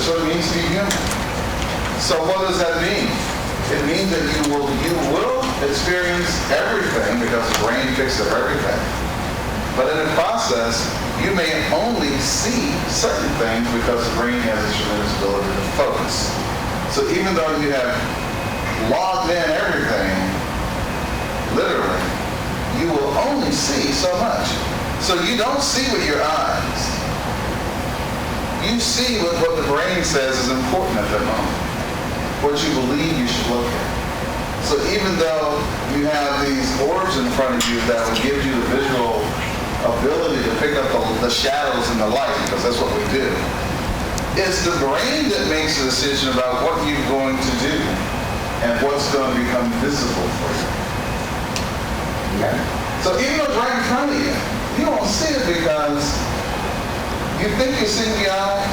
That's what it means to be human. So what does that mean? It means that you will experience everything because the brain picks up everything. But in the process, you may only see certain things because the brain has a tremendous ability to focus. So even though you have logged in everything, literally, you will only see so much. So you don't see with your eyes. You see what the brain says is important at that moment. What you believe you should look at. So even though you have these orbs in front of you that will give you the visual ability to pick up the shadows and the light, because that's what we do, it's the brain that makes the decision about what you're going to do and what's going to become visible for you. Okay? So even though it's right in front of you, you won't see it because you think you see the eyes.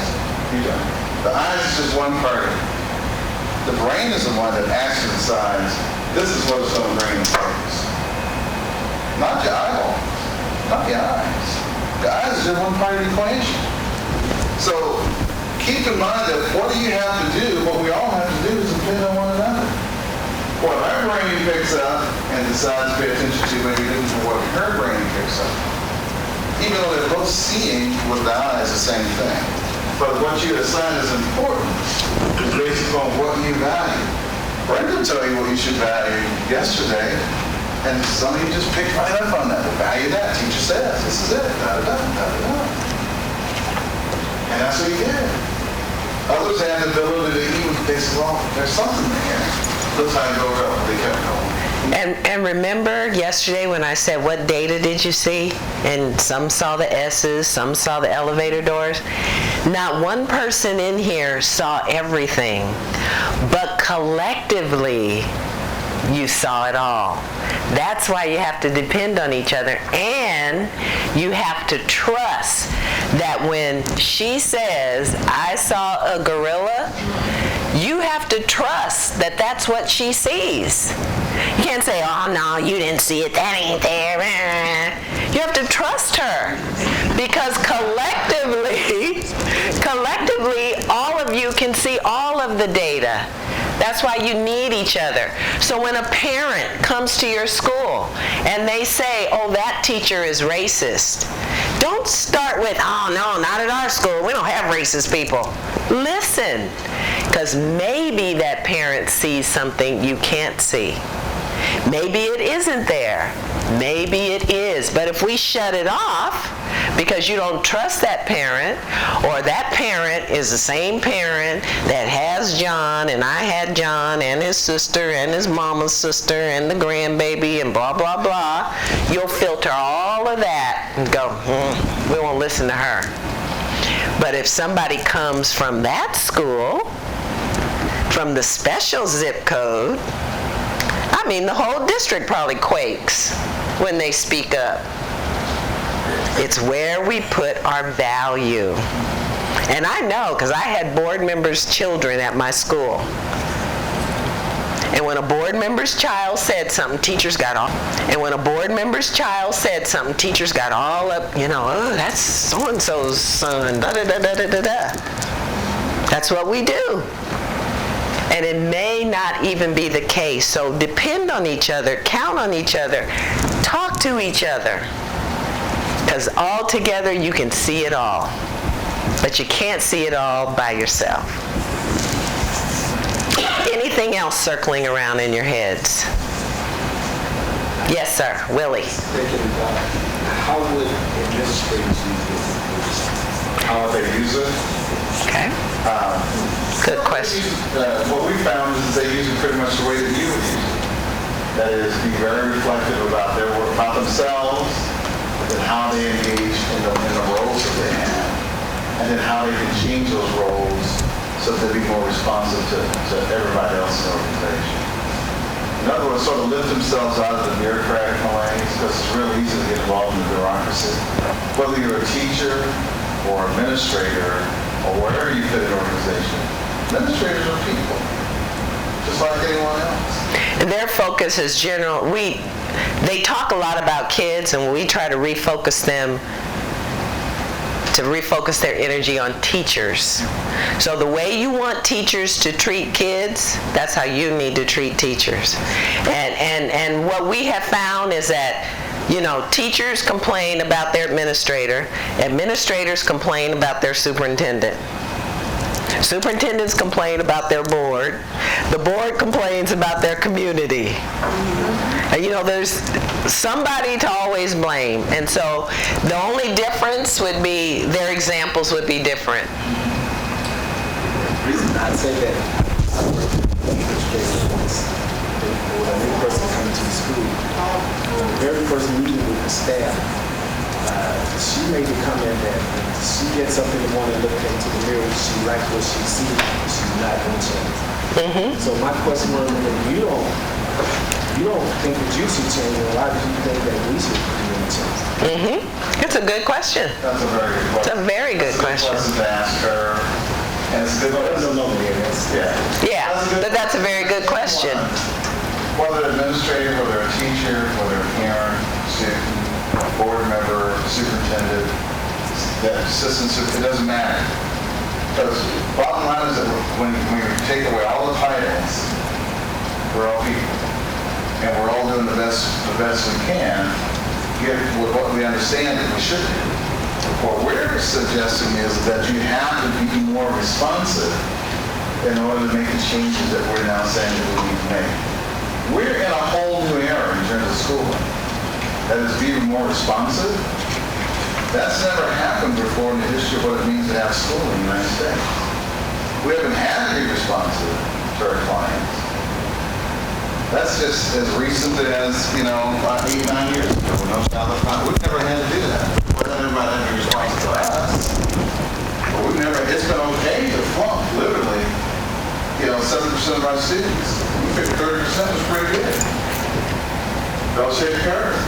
You don't. The eyes is just one part of it. The brain is the one that actually decides this is what it's going to bring in focus. Not your eyeball. Not the eyes. The eyes is just one part of the equation. So keep in mind that what do you have to do? What we all have to do is depend on one another. What our brain picks up and decides to pay attention to may be different from what her brain picks up. Even though they're both seeing with the eyes the same thing. But what you assign as important is based upon what you value. Brenda will tell you what you should value yesterday, and some of you just pick right up on that. Well, value that. Teacher says, this is it. Da-da-da. And that's what you did. Others have the ability to even think, well, there's something there. Looks like go go. They kept going. And remember yesterday when I said, what data did you see? And some saw the S's, some saw the elevator doors. Not one person in here saw everything, but collectively you saw it all. That's why you have to depend on each other, and you have to trust that when she says, I saw a gorilla, you have to trust that that's what she sees. You can't say, oh no, you didn't see it, that ain't there. You have to trust her, because collectively, all of you can see all of the data. That's why you need each other. So when a parent comes to your school and they say, oh, that teacher is racist, don't start with, oh, no, not at our school. We don't have racist people. Listen, because maybe that parent sees something you can't see. Maybe it isn't there. Maybe it is. But if we shut it off because you don't trust that parent, or that parent is the same parent that has John, and I had John and his sister and his mama's sister and the grandbaby and blah, blah, blah, you'll filter all of that and go, we won't listen to her. But if somebody comes from that school, from the special zip code, I mean, the whole district probably quakes when they speak up. It's where we put our value. And I know, because I had board members' children at my school. And when a board member's child said something, teachers got all. And when a board member's child said something, teachers got all up, oh, that's so-and-so's son, da-da-da-da-da-da. That's what we do. And it may not even be the case. So depend on each other, count on each other, talk to each other. Because all together you can see it all. But you can't see it all by yourself. Anything else circling around in your heads? Yes, sir. Willie. Thinking about how would administrators use this? How would they use it? Okay. Good question. What we found is they use it pretty much the way that you would use it. That is, be very reflective about their work, about themselves, and how they engage in the roles that they have, and then how they can change those roles so that they be more responsive to everybody else in the organization. In other words, sort of lift themselves out of the bureaucratic malaise, because it's real easy to get involved in the bureaucracy. Whether you're a teacher or administrator or wherever you fit in an organization, administrators are people, just like anyone else. And their focus is general. They talk a lot about kids, and we try to refocus them to refocus their energy on teachers. So the way you want teachers to treat kids, that's how you need to treat teachers. And what we have found is that, you know, teachers complain about their administrator, administrators complain about their superintendent. Superintendents complain about their board. The board complains about their community. And you know, there's somebody to always blame. And so the only difference would be their examples would be different. The reason I say that, I work with administrators, when a new person comes to the school, the very first meeting with the staff, she may come in that she gets up in the morning, look into the mirror, she likes what she sees, she's not going to change. So my question was, you don't think that you should change, and why do you think that we should do any change? It's a good question. That's a very good question. It's a very good question. It's a question to ask her, and it's a good question. Yeah, but that's a very good question. Whether administrator, whether a teacher, whether a parent, student, board member, superintendent, the assistant superintendent, it doesn't matter. Because bottom line is that when we take away all the titles, we're all people. And we're all doing the best we can, with what we understand that we should do. What we're suggesting is that you have to be more responsive in order to make the changes that we're now saying that we need to make. We're in a whole new era in terms of schooling. That is, be even more responsive. That's never happened before in the history of what it means to have school in the United States. We haven't had to be responsive to our clients. That's just as recent as, 8, 9 years ago. We've never had to do that. We haven't had to be responsive to us. But it's been okay to flunk, literally, 70% of our students. We figured 30% was pretty good. Bell-shaped curve.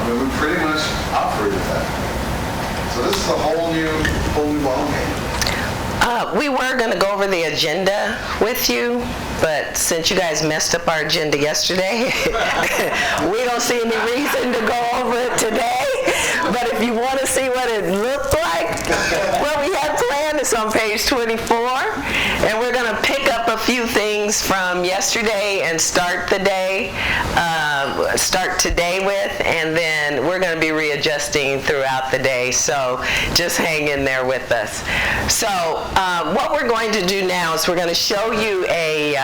We pretty much operated that. So this is a whole new ballgame. We were going to go over the agenda with you, but since you guys messed up our agenda yesterday, we don't see any reason to go over it today. But if you want to see what it looked like, what we had planned is on page 24. And we're going to pick up a few things from yesterday and start today with, and then we're going to be readjusting throughout the day. So just hang in there with us. So what we're going to do now is we're going to show you a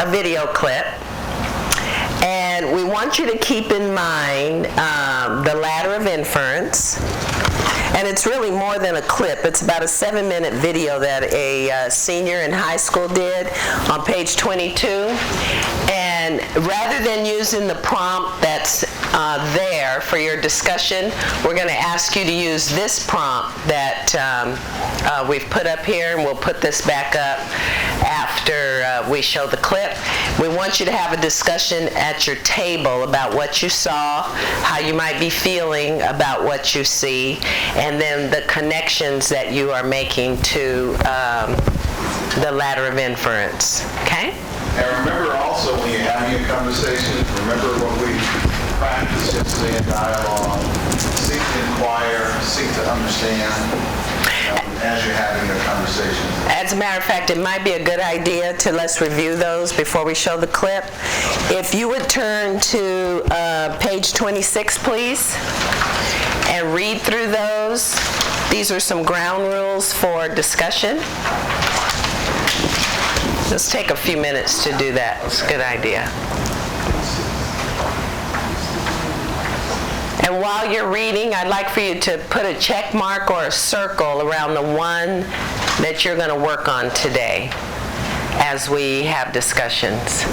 video clip. And we want you to keep in mind the ladder of inference. And it's really more than a clip. It's about a 7-minute video that a senior in high school did on page 22. And rather than using the prompt that's there for your discussion, we're going to ask you to use this prompt that we've put up here, and we'll put this back up after we show the clip. We want you to have a discussion at your table about what you saw, how you might be feeling about what you see, and then the connections that you are making to the ladder of inference. Okay? And remember also, when you're having a conversation, remember what we practiced yesterday in dialogue. Seek to inquire, seek to understand as you're having your conversation. As a matter of fact, it might be a good idea to let's review those before we show the clip. If you would turn to page 26, please, and read through those. These are some ground rules for discussion. Let's take a few minutes to do that. It's a good idea. And while you're reading, I'd like for you to put a check mark or a circle around the one that you're going to work on today as we have discussions.